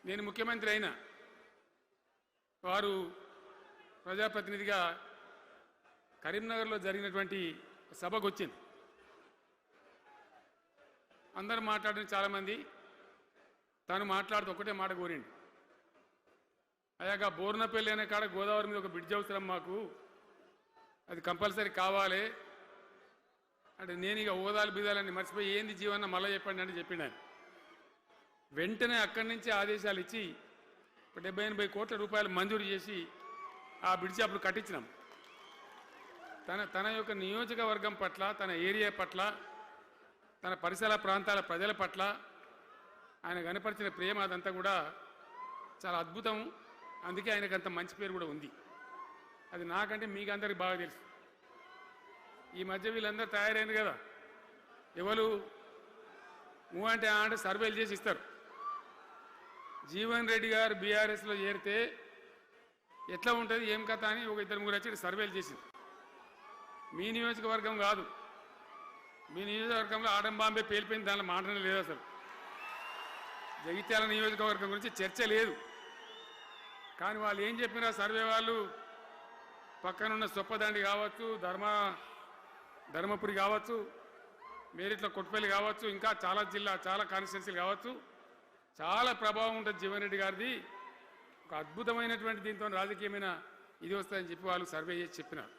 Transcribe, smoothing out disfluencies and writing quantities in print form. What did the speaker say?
నేను ముఖ్యమంత్రి అయినా వారు ప్రజాప్రతినిధిగా కరీంనగర్లో జరిగినటువంటి సభకు వచ్చింది. అందరూ మాట్లాడిన చాలామంది తాను మాట్లాడుతూ ఒకటే మాట కోరిండు. అయ్యాక బోర్నపల్లి అనే కాడ గోదావరి మీద ఒక బ్రిడ్జ్ అవసరం మాకు, అది కంపల్సరీ కావాలి అంటే నేను ఇక ఓదాలు బిదాలని మర్చిపోయి ఏంది జీవన మళ్ళీ చెప్పండి అంటే చెప్పిండు ఆయన. వెంటనే అక్కడి నుంచి ఆదేశాలు ఇచ్చి 70-80 కోట్ల రూపాయలు మంజూరు చేసి ఆ బ్రిడ్జి అప్పుడు కట్టించినాం. తన యొక్క నియోజకవర్గం పట్ల, తన ఏరియా పట్ల, తన పరిసర ప్రాంతాల ప్రజల పట్ల ఆయన కనపరిచిన ప్రేమ అదంతా కూడా చాలా అద్భుతం. అందుకే ఆయనకు అంత మంచి పేరు కూడా ఉంది. అది నాకంటే మీకందరికి బాగా తెలుసు. ఈ మధ్య వీళ్ళందరూ తయారైంది కదా, ఎవరు అంటే సర్వేలు చేసి ఇస్తారు. జీవన్ రెడ్డి గారు బీఆర్ఎస్లో చేరితే ఎట్లా ఉంటుంది ఏం కథ అని ఒక 2-3 వచ్చి సర్వేలు చేసింది. మీ నియోజకవర్గం కాదు, మీ నియోజకవర్గంలో ఆడం బాంబే పేలిపోయింది, దానిలో మాటనే లేదు. అసలు జగిత్యాల నియోజకవర్గం గురించి చర్చ లేదు. కానీ వాళ్ళు ఏం చెప్పినా సర్వే వాళ్ళు పక్కనున్న సొప్పదండి కావచ్చు, ధర్మపురి కావచ్చు, మేరిట్ల కొట్టుపల్లి కావచ్చు, ఇంకా చాలా కాన్స్టిట్యున్సీలు కావచ్చు, చాలా ప్రభావం ఉంటుంది జీవన్ రెడ్డి గారిది. ఒక అద్భుతమైనటువంటి దీంతో రాజకీయమైన ఇది వస్తుందని చెప్పి వాళ్ళు సర్వే చేసి చెప్పినారు.